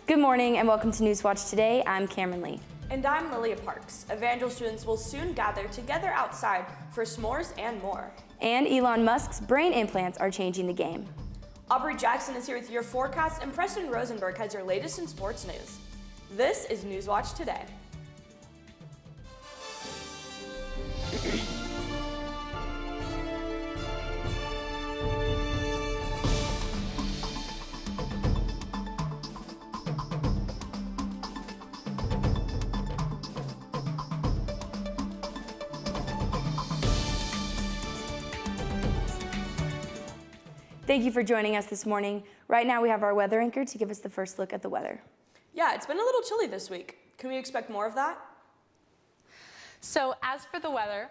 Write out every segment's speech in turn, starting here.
Good morning and welcome to Newswatch Today. I'm Cameron Lee. And I'm Lilia Parks. Evangel students will soon gather together outside for s'mores and more. And Elon Musk's brain implants are changing the game. Aubrey Jackson is here with your forecast, and Preston Rosenberg has your latest in sports news. This is Newswatch Today. Thank you for joining us this morning. Right now we have our weather anchor to give us the first look at the weather. Yeah, it's been a little chilly this week. Can we expect more of that? So as for the weather,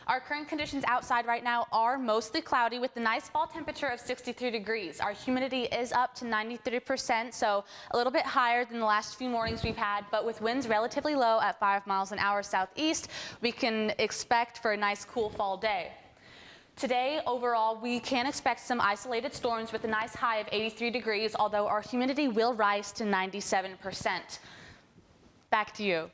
our current conditions outside right now are mostly cloudy with the nice fall temperature of 63 degrees. Our humidity is up to 93%, so a little bit higher than the last few mornings we've had, but with winds relatively low at 5 miles an hour southeast, we can expect for a nice cool fall day. Today, overall, we can expect some isolated storms with a nice high of 83 degrees, although our humidity will rise to 97%. Back to you.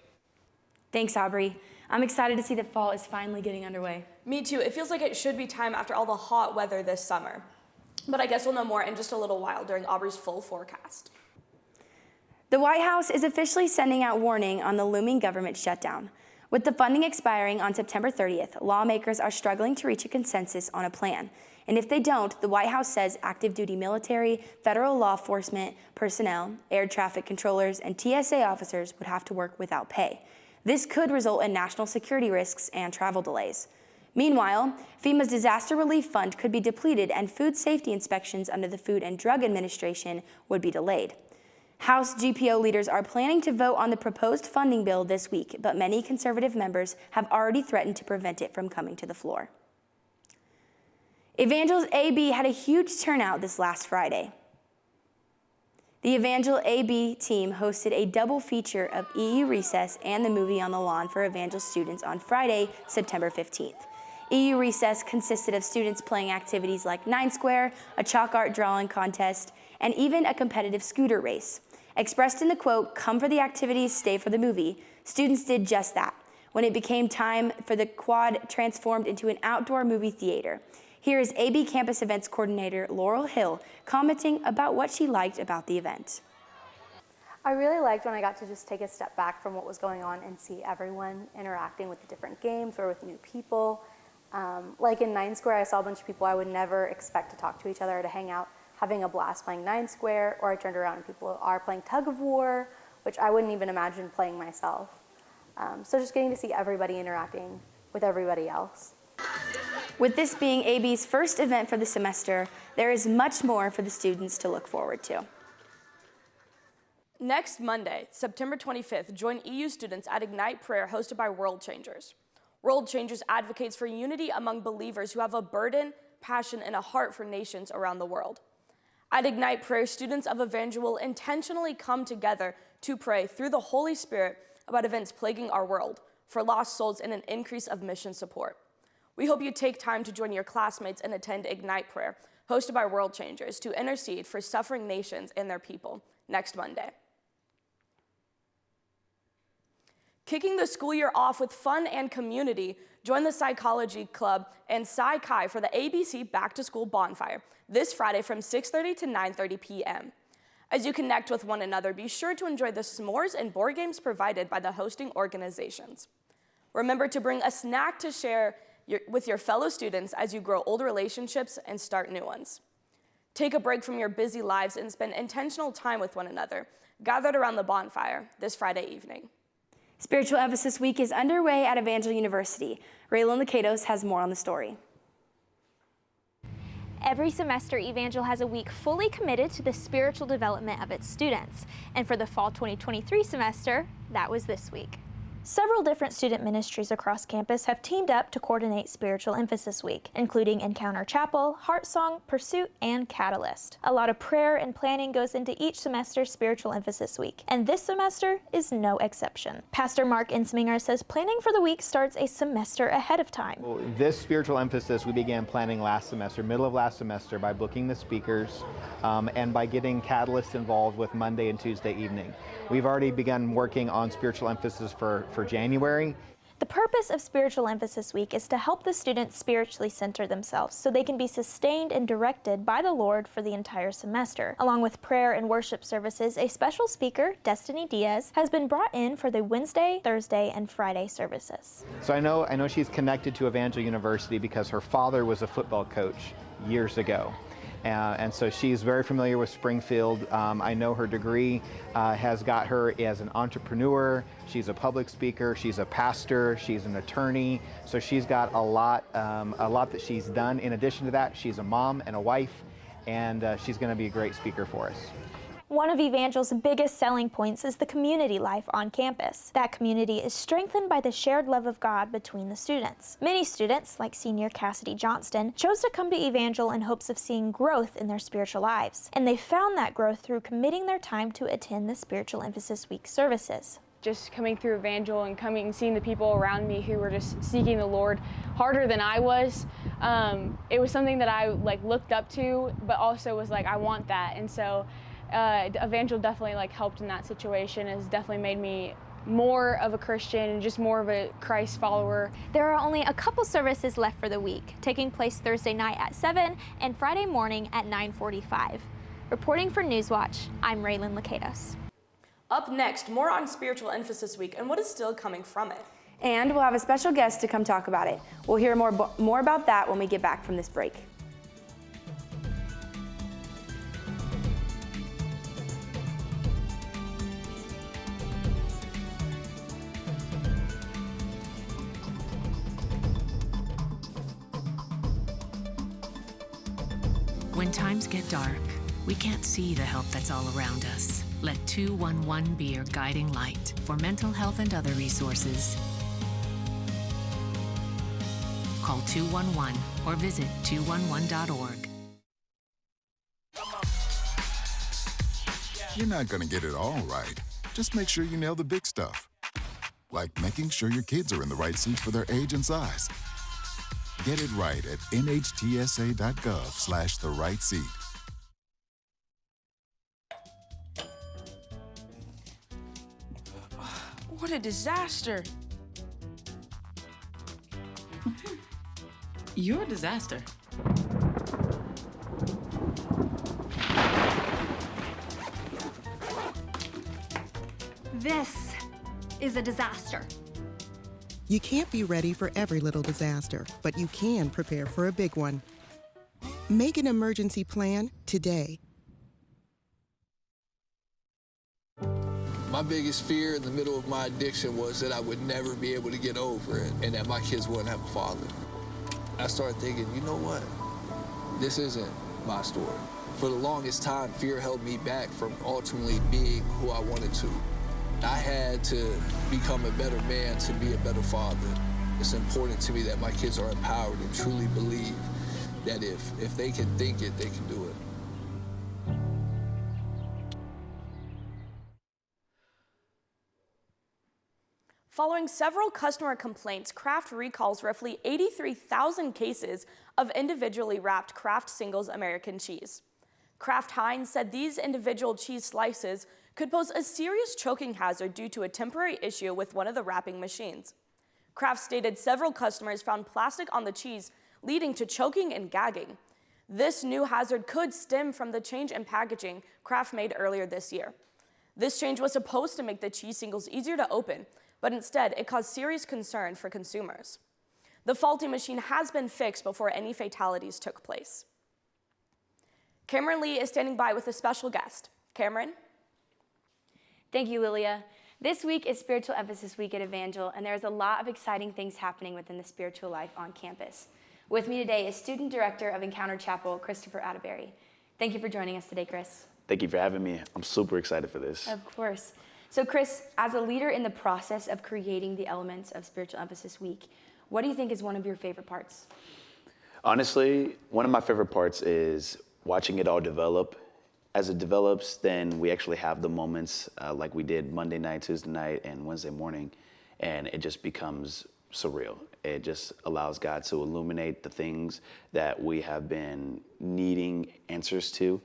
Thanks, Aubrey. I'm excited to see that fall is finally getting underway. Me too. It feels like it should be time after all the hot weather this summer. But I guess we'll know more in just a little while during Aubrey's full forecast. The White House is officially sending out warning on the looming government shutdown. With the funding expiring on September 30th, lawmakers are struggling to reach a consensus on a plan. And if they don't, the White House says active duty military, federal law enforcement personnel, air traffic controllers, and TSA officers would have to work without pay. This could result in national security risks and travel delays. Meanwhile, FEMA's disaster relief fund could be depleted and food safety inspections under the Food and Drug Administration would be delayed. House GPO leaders are planning to vote on the proposed funding bill this week, but many conservative members have already threatened to prevent it from coming to the floor. Evangel's AB had a huge turnout this last Friday. The Evangel AB team hosted a double feature of EU Recess and the movie on the lawn for Evangel students on Friday, September 15th. EU Recess consisted of students playing activities like 9 Square, a chalk art drawing contest, and even a competitive scooter race. Expressed in the quote, "Come for the activities, stay for the movie," students did just that. When it became time for the quad transformed into an outdoor movie theater. Here is AB Campus Events Coordinator Laurel Hill commenting about what she liked about the event. I really liked when I got to just take a step back from what was going on and see everyone interacting with the different games or with new people. Like in 9 Square, I saw a bunch of people I would never expect to talk to each other or to hang out, having a blast playing 9 Square, or I turned around and people are playing tug of war, which I wouldn't even imagine playing myself. So just getting to see everybody interacting with everybody else. With this being AB's first event for the semester, there is much more for the students to look forward to. Next Monday, September 25th, join EU students at Ignite Prayer hosted by World Changers. World Changers advocates for unity among believers who have a burden, passion, and a heart for nations around the world. At Ignite Prayer, students of Evangel will intentionally come together to pray through the Holy Spirit about events plaguing our world, for lost souls, and an increase of mission support. We hope you take time to join your classmates and attend Ignite Prayer, hosted by World Changers, to intercede for suffering nations and their people next Monday. Kicking the school year off with fun and community, join the Psychology Club and Psy Chi for the ABC Back to School Bonfire this Friday from 6:30 to 9:30 p.m. As you connect with one another, be sure to enjoy the s'mores and board games provided by the hosting organizations. Remember to bring a snack to share with your fellow students as you grow old relationships and start new ones. Take a break from your busy lives and spend intentional time with one another, gathered around the bonfire this Friday evening. Spiritual Emphasis Week is underway at Evangel University. Raylan Lakatos has more on the story. Every semester, Evangel has a week fully committed to the spiritual development of its students. And for the fall 2023 semester, that was this week. Several different student ministries across campus have teamed up to coordinate Spiritual Emphasis Week, including Encounter Chapel, Heart Song, Pursuit, and Catalyst. A lot of prayer and planning goes into each semester's Spiritual Emphasis Week, and this semester is no exception. Pastor Mark Insminger says planning for the week starts a semester ahead of time. Well, this Spiritual Emphasis we began planning last semester, middle of last semester, by booking the speakers and by getting Catalyst involved with Monday and Tuesday evening. We've already begun working on Spiritual Emphasis for January. The purpose of Spiritual Emphasis Week is to help the students spiritually center themselves so they can be sustained and directed by the Lord for the entire semester. Along with prayer and worship services, a special speaker, Destiny Diaz, has been brought in for the Wednesday, Thursday, and Friday services. So I know she's connected to Evangel University because her father was a football coach years ago. And so she's very familiar with Springfield. I know her degree has got her as an entrepreneur. She's a public speaker. She's a pastor. She's an attorney. So she's got a lot that she's done. In addition to that, she's a mom and a wife, and she's going to be a great speaker for us. One of Evangel's biggest selling points is the community life on campus. That community is strengthened by the shared love of God between the students. Many students, like senior Cassidy Johnston, chose to come to Evangel in hopes of seeing growth in their spiritual lives. And they found that growth through committing their time to attend the Spiritual Emphasis Week services. Just coming through Evangel and seeing the people around me who were just seeking the Lord harder than I was, it was something that I looked up to, but also was like, I want that. And so Evangel definitely helped in that situation. Has definitely made me more of a Christian and just more of a Christ follower. There are only a couple services left for the week, taking place Thursday night at 7 and Friday morning at 9:45. Reporting for Newswatch, I'm Raylan Lacados. Up next, more on Spiritual Emphasis Week and what is still coming from it. And we'll have a special guest to come talk about it. We'll hear more about that when we get back from this break. When times get dark, we can't see the help that's all around us. Let 211 be your guiding light for mental health and other resources. Call 211 or visit 211.org. You're not going to get it all right. Just make sure you nail the big stuff. Like making sure your kids are in the right seats for their age and size. Get it right at nhtsa.gov/the right seat. What a disaster. You're a disaster. This is a disaster. You can't be ready for every little disaster, but you can prepare for a big one. Make an emergency plan today. My biggest fear in the middle of my addiction was that I would never be able to get over it and that my kids wouldn't have a father. I started thinking, you know what? This isn't my story. For the longest time, fear held me back from ultimately being who I wanted to. I had to become a better man to be a better father. It's important to me that my kids are empowered and truly believe that if they can think it, they can do it. Following several customer complaints, Kraft recalls roughly 83,000 cases of individually wrapped Kraft Singles American cheese. Kraft Heinz said these individual cheese slices could pose a serious choking hazard due to a temporary issue with one of the wrapping machines. Kraft stated several customers found plastic on the cheese, leading to choking and gagging. This new hazard could stem from the change in packaging Kraft made earlier this year. This change was supposed to make the cheese singles easier to open, but instead it caused serious concern for consumers. The faulty machine has been fixed before any fatalities took place. Cameron Lee is standing by with a special guest. Cameron? Thank you, Lilia. This week is Spiritual Emphasis Week at Evangel, and there's a lot of exciting things happening within the spiritual life on campus. With me today is Student Director of Encounter Chapel, Christopher Atterbury. Thank you for joining us today, Chris. Thank you for having me. I'm super excited for this. Of course. So Chris, as a leader in the process of creating the elements of Spiritual Emphasis Week, what do you think is one of your favorite parts? Honestly, one of my favorite parts is watching it all develop. As it develops, then we actually have the moments like we did Monday night, Tuesday night, and Wednesday morning, and it just becomes surreal. It just allows God to illuminate the things that we have been needing answers to,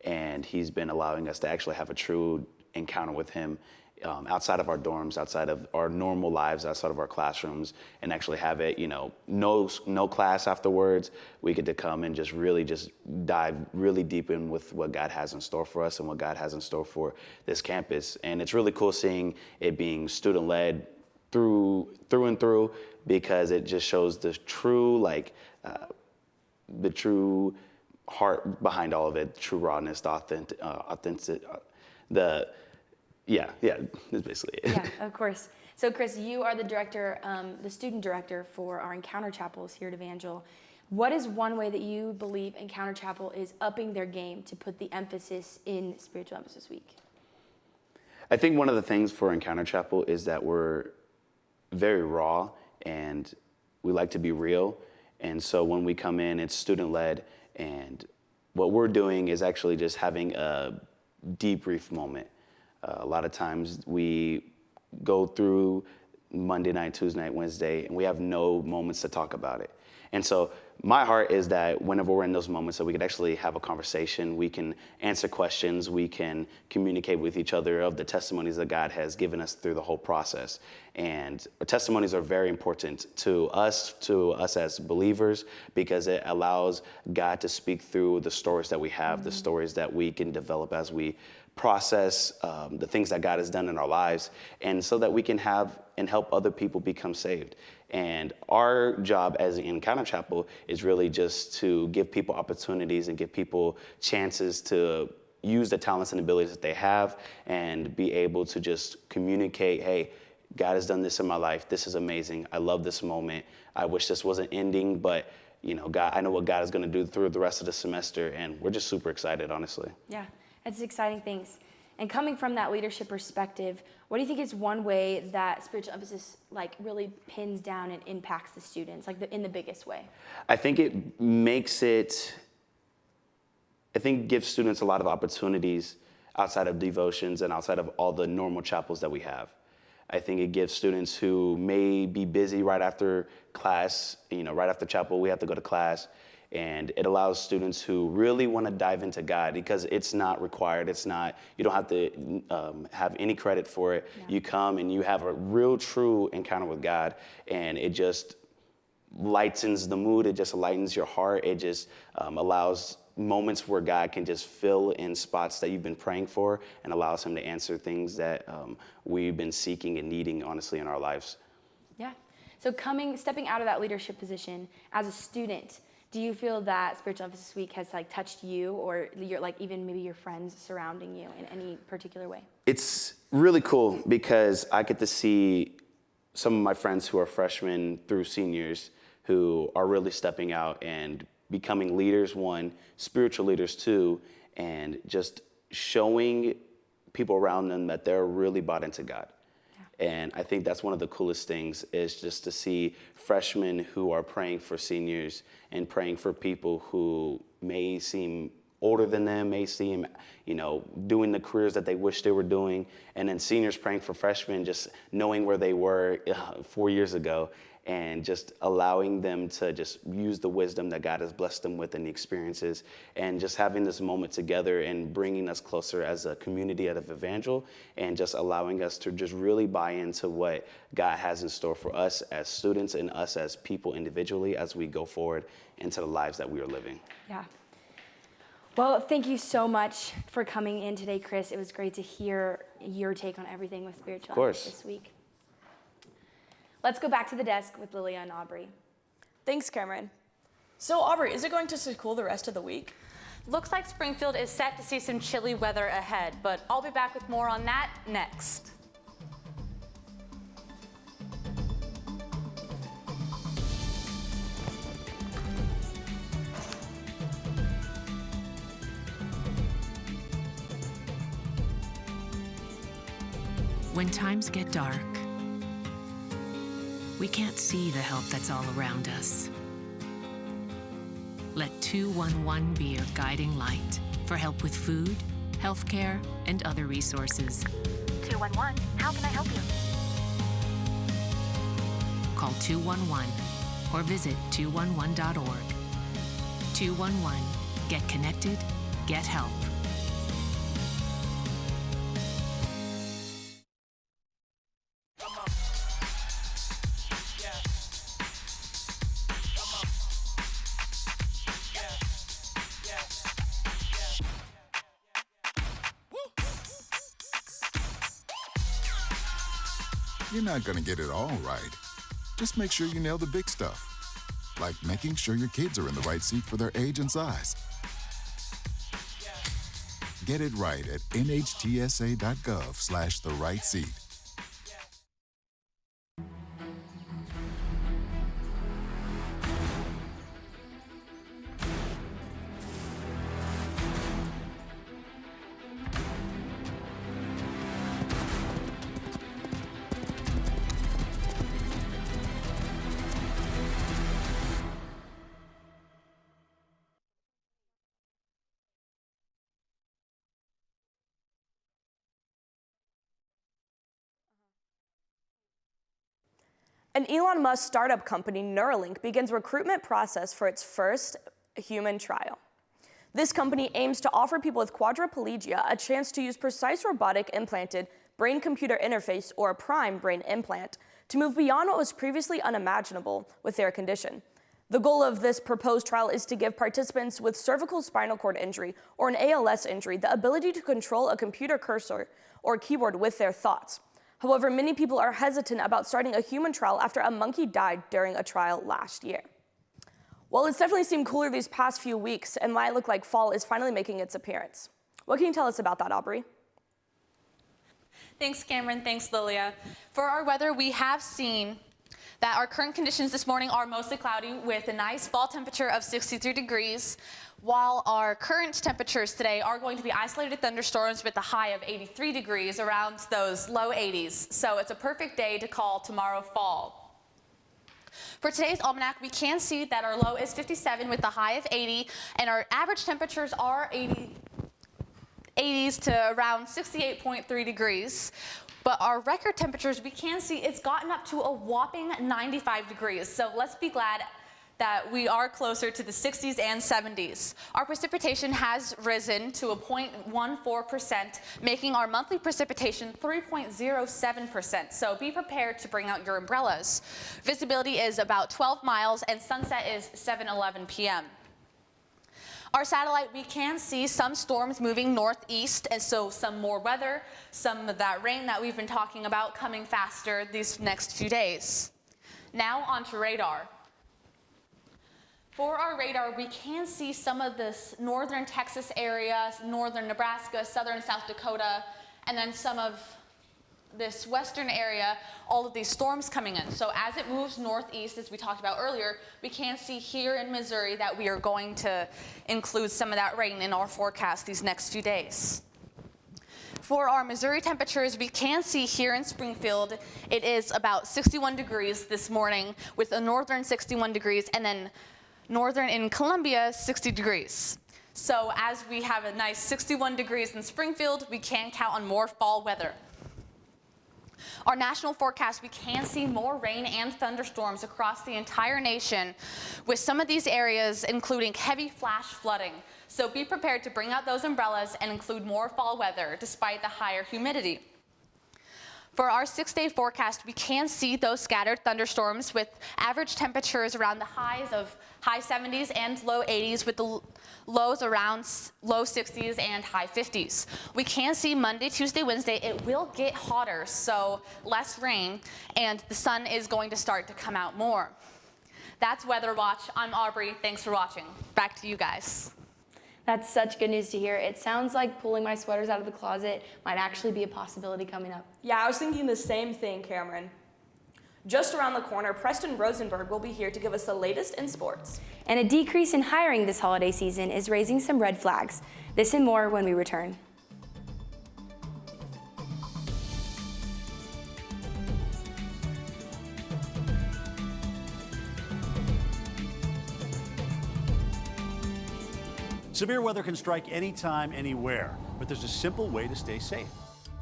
and He's been allowing us to actually have a true encounter with Him outside of our dorms, outside of our normal lives, outside of our classrooms, and actually have it, no class afterwards. We get to come and just really just dive really deep in with what God has in store for us and what God has in store for this campus. And it's really cool seeing it being student-led through and through, because it just shows the true, the true heart behind all of it, the true rawness, the authentic, yeah, that's basically it. Yeah, of course. So Chris, you are the director, the student director for our Encounter Chapels here at Evangel. What is one way that you believe Encounter Chapel is upping their game to put the emphasis in Spiritual Emphasis Week? I think one of the things for Encounter Chapel is that we're very raw and we like to be real. And so when we come in, it's student-led, and what we're doing is actually just having a debrief moment. A lot of times we go through Monday night, Tuesday night, Wednesday, and we have no moments to talk about it. And so my heart is that whenever we're in those moments, that we could actually have a conversation, we can answer questions, we can communicate with each other of the testimonies that God has given us through the whole process. And our testimonies are very important to us as believers, because it allows God to speak through the stories that we have, the stories that we can develop as we process the things that God has done in our lives, and so that we can have and help other people become saved. And our job as Encounter Chapel is really just to give people opportunities and give people chances to use the talents and abilities that they have and be able to just communicate, hey, God has done this in my life. This is amazing. I love this moment. I wish this wasn't ending, but God, I know what God is going to do through the rest of the semester, and we're just super excited, honestly. Yeah, it's exciting things. And coming from that leadership perspective, what do you think is one way that Spiritual Emphasis really pins down and impacts the students, in the biggest way? I think it gives students a lot of opportunities outside of devotions and outside of all the normal chapels that we have. I think it gives students who may be busy right after class, right after chapel, we have to go to class. And it allows students who really want to dive into God, because it's not required. You don't have to have any credit for it. Yeah. You come and you have a real, true encounter with God, and it just lightens the mood. It just lightens your heart. It just allows moments where God can just fill in spots that you've been praying for, and allows Him to answer things that we've been seeking and needing, honestly, in our lives. Yeah. So stepping out of that leadership position as a student, do you feel that Spiritual Emphasis Week has touched you, or even maybe your friends surrounding you in any particular way? It's really cool because I get to see some of my friends who are freshmen through seniors who are really stepping out and becoming leaders, one, spiritual leaders, two, and just showing people around them that they're really bought into God. And I think that's one of the coolest things, is just to see freshmen who are praying for seniors and praying for people who may seem older than them, may seem, doing the careers that they wish they were doing. And then seniors praying for freshmen, just knowing where they were 4 years ago, and just allowing them to just use the wisdom that God has blessed them with and the experiences, and just having this moment together and bringing us closer as a community at Evangel, and just allowing us to just really buy into what God has in store for us as students and us as people individually as we go forward into the lives that we are living. Yeah. Well, thank you so much for coming in today, Chris. It was great to hear your take on everything with Spiritual Emphasis this week. Let's go back to the desk with Lilia and Aubrey. Thanks, Cameron. So, Aubrey, is it going to stay cool the rest of the week? Looks like Springfield is set to see some chilly weather ahead, but I'll be back with more on that next. When times get dark, we can't see the help that's all around us. Let 211 be your guiding light for help with food, healthcare, and other resources. 211, how can I help you? Call 211 or visit 211.org. 211, get connected, get help. You're not going to get it all right. Just make sure you nail the big stuff, like making sure your kids are in the right seat for their age and size. Get it right at nhtsa.gov/the-right-seat. An Elon Musk startup company, Neuralink, begins recruitment process for its first human trial. This company aims to offer people with quadriplegia a chance to use precise robotic implanted brain-computer interface, or a prime brain implant, to move beyond what was previously unimaginable with their condition. The goal of this proposed trial is to give participants with cervical spinal cord injury or an ALS injury the ability to control a computer cursor or keyboard with their thoughts. However, many people are hesitant about starting a human trial after a monkey died during a trial last year. Well, it's definitely seemed cooler these past few weeks, and might look like fall is finally making its appearance. What can you tell us about that, Aubrey? Thanks, Cameron. Thanks, Lilia. For our weather, we have seen that our current conditions this morning are mostly cloudy with a nice fall temperature of 63 degrees, while our current temperatures today are going to be isolated thunderstorms with a high of 83 degrees, around those low 80s. So it's a perfect day to call tomorrow fall. For today's almanac, we can see that our low is 57 with a high of 80, and our average temperatures are 80s to around 68.3 degrees. But our record temperatures, we can see it's gotten up to a whopping 95 degrees. So let's be glad that we are closer to the 60s and 70s. Our precipitation has risen to a 0.14%, making our monthly precipitation 3.07%. So be prepared to bring out your umbrellas. Visibility is about 12 miles and sunset is 7:11 p.m. Our satellite, we can see some storms moving northeast, and so some more weather, some of that rain that we've been talking about coming faster these next few days. Now onto radar. For our radar, we can see some of this northern Texas area, northern Nebraska, southern South Dakota, and then some of this western area, all of these storms coming in. So as it moves northeast, as we talked about earlier, we can see here in Missouri that we are going to include some of that rain in our forecast these next few days. For our Missouri temperatures, we can see here in Springfield, it is about 61 degrees this morning with a northern 61 degrees, and then northern in Columbia, 60 degrees. So as we have a nice 61 degrees in Springfield, we can count on more fall weather. Our national forecast, we can see more rain and thunderstorms across the entire nation, with some of these areas including heavy flash flooding. So be prepared to bring out those umbrellas and include more fall weather despite the higher humidity. For our 6-day forecast, we can see those scattered thunderstorms with average temperatures around the highs of high 70s and low 80s, with the lows around low 60s and high 50s. We can see Monday, Tuesday, Wednesday, it will get hotter, so less rain, and the sun is going to start to come out more. That's Weather Watch. I'm Aubrey. Thanks for watching. Back to you guys. That's such good news to hear. It sounds like pulling my sweaters out of the closet might actually be a possibility coming up. Yeah, I was thinking the same thing, Cameron. Just around the corner, Preston Rosenberg will be here to give us the latest in sports. And a decrease in hiring this holiday season is raising some red flags. This and more when we return. Severe weather can strike anytime, anywhere, but there's a simple way to stay safe.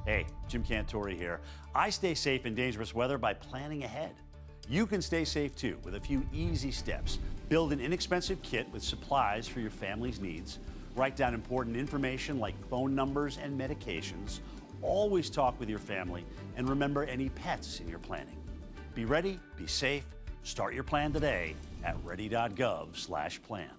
Hey, Jim Cantore here. I stay safe in dangerous weather by planning ahead. You can stay safe too with a few easy steps. Build an inexpensive kit with supplies for your family's needs. Write down important information like phone numbers and medications. Always talk with your family and remember any pets in your planning. Be ready, be safe. Start your plan today at ready.gov/plan.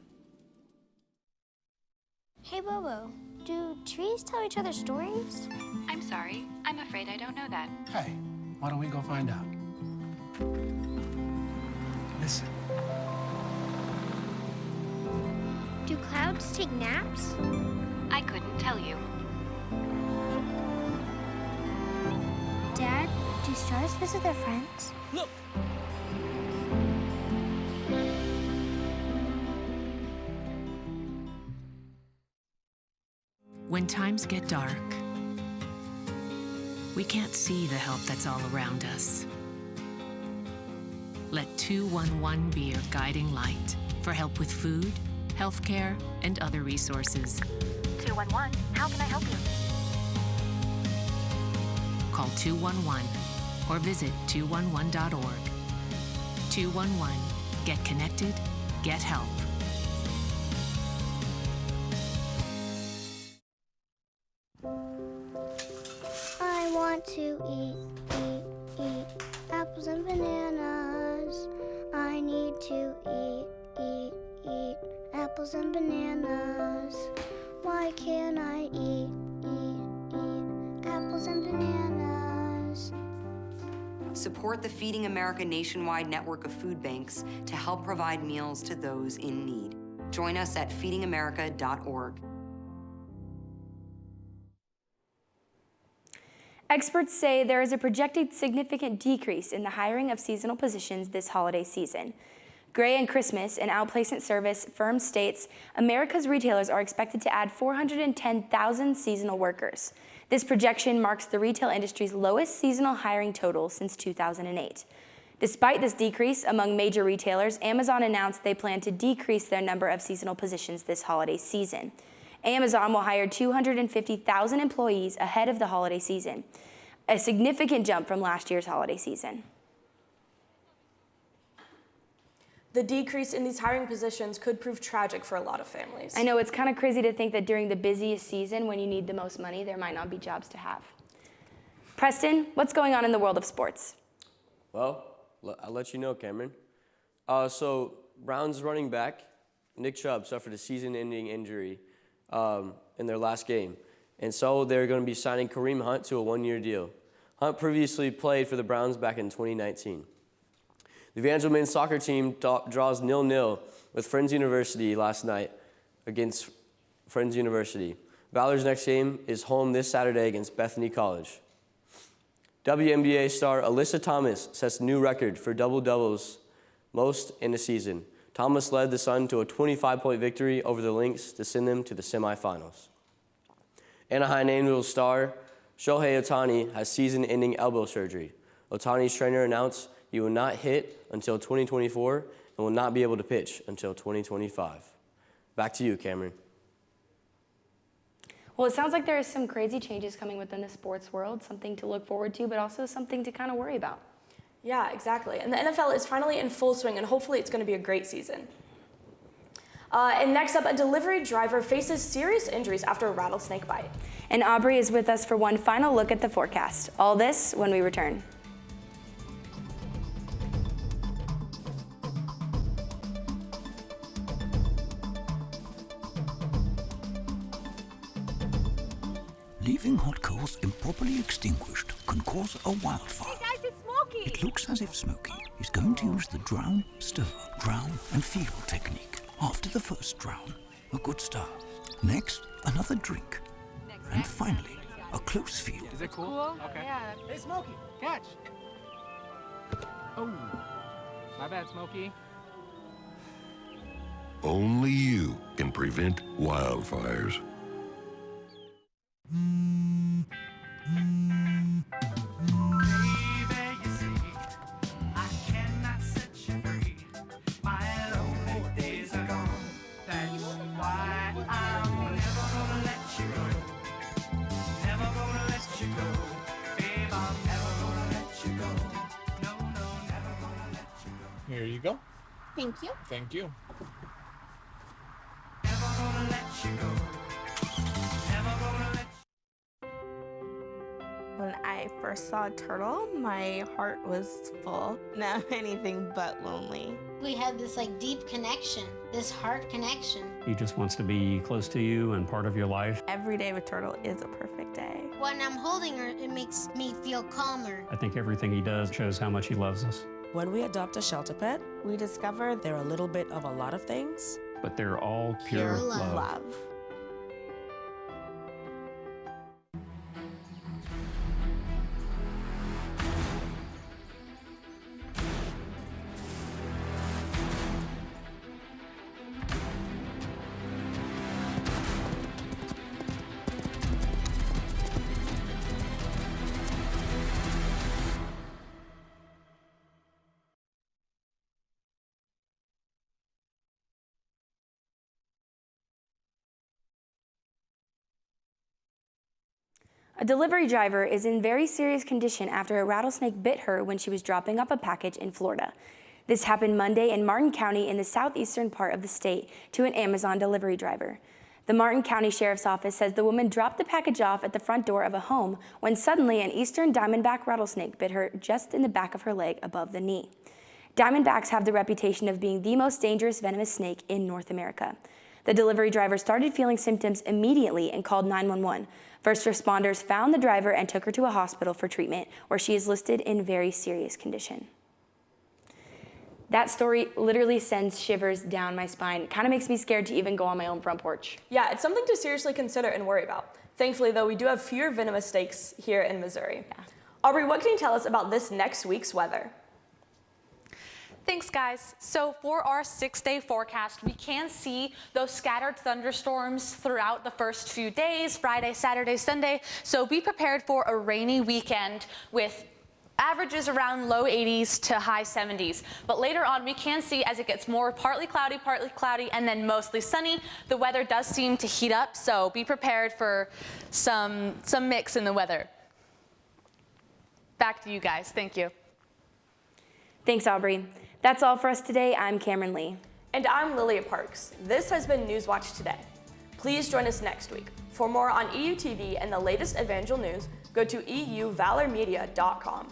Hey, Bobo, do trees tell each other stories? I'm sorry. I'm afraid I don't know that. Hey, why don't we go find out? Listen. Do clouds take naps? I couldn't tell you. Dad, do stars visit their friends? Look! When times get dark, we can't see the help that's all around us. Let 211 be your guiding light for help with food, healthcare, and other resources. 211, how can I help you? Call 211 or visit 211.org. 211, get connected, get help. I want to eat apples and bananas. I need to eat apples and bananas. Why can't I eat apples and bananas? Support the Feeding America nationwide network of food banks to help provide meals to those in need. Join us at feedingamerica.org. Experts say there is a projected significant decrease in the hiring of seasonal positions this holiday season. Gray and Christmas, an outplacement service firm, states America's retailers are expected to add 410,000 seasonal workers. This projection marks the retail industry's lowest seasonal hiring total since 2008. Despite this decrease among major retailers, Amazon announced they plan to decrease their number of seasonal positions this holiday season. Amazon will hire 250,000 employees ahead of the holiday season, a significant jump from last year's holiday season. The decrease in these hiring positions could prove tragic for a lot of families. I know, it's kind of crazy to think that during the busiest season, when you need the most money, there might not be jobs to have. Preston, what's going on in the world of sports? Well, I'll let you know, Cameron. So Browns running back Nick Chubb suffered a season-ending injury in their last game. And so they're going to be signing Kareem Hunt to a one-year deal. Hunt previously played for the Browns back in 2019. The Evangel men's soccer team draws 0-0 with Friends University last night against Friends University. Valor's next game is home this Saturday against Bethany College. WNBA star Alyssa Thomas sets a new record for double-doubles most in a season. Thomas led the Sun to a 25-point victory over the Lynx to send them to the semifinals. Anaheim Angels star Shohei Ohtani has season-ending elbow surgery. Ohtani's trainer announced he will not hit until 2024 and will not be able to pitch until 2025. Back to you, Cameron. Well, it sounds like there are some crazy changes coming within the sports world, something to look forward to, but also something to kind of worry about. Yeah, exactly. And the NFL is finally in full swing, and hopefully it's going to be a great season. And next up, a delivery driver faces serious injuries after a rattlesnake bite. And Aubrey is with us for one final look at the forecast. All this when we return. Leaving hot coals improperly extinguished can cause a wildfire. Hey guys, it's Smokey! It looks as if Smokey is going to use the drown, stir, drown and feel technique. After the first drown, a good start. Next, another drink. And finally, a close feel. Is it cool? Okay. Yeah. Hey Smokey, catch! Oh, my bad, Smokey. Only you can prevent wildfires. Why Thank you. Thank you. When I first saw a turtle, my heart was full. Now anything but lonely. We had this deep connection, this heart connection. He just wants to be close to you and part of your life. Every day with turtle is a perfect day. When I'm holding her, it makes me feel calmer. I think everything he does shows how much he loves us. When we adopt a shelter pet, we discover they're a little bit of a lot of things. But they're all pure love. A delivery driver is in very serious condition after a rattlesnake bit her when she was dropping off a package in Florida. This happened Monday in Martin County in the southeastern part of the state to an Amazon delivery driver. The Martin County Sheriff's Office says the woman dropped the package off at the front door of a home when suddenly an eastern diamondback rattlesnake bit her just in the back of her leg above the knee. Diamondbacks have the reputation of being the most dangerous venomous snake in North America. The delivery driver started feeling symptoms immediately and called 911. First responders found the driver and took her to a hospital for treatment, where she is listed in very serious condition. That story literally sends shivers down my spine. Kind of makes me scared to even go on my own front porch. Yeah, it's something to seriously consider and worry about. Thankfully, though, we do have fewer venomous snakes here in Missouri. Yeah. Aubrey, what can you tell us about this next week's weather? Thanks, guys. So for our 6-day forecast, we can see those scattered thunderstorms throughout the first few days, Friday, Saturday, Sunday. So be prepared for a rainy weekend with averages around low 80s to high 70s. But later on, we can see as it gets more partly cloudy, and then mostly sunny, the weather does seem to heat up. So be prepared for some mix in the weather. Back to you guys. Thank you. Thanks, Aubrey. That's all for us today. I'm Cameron Lee. And I'm Lilia Parks. This has been Newswatch Today. Please join us next week. For more on EU TV and the latest evangel news, go to euvalormedia.com.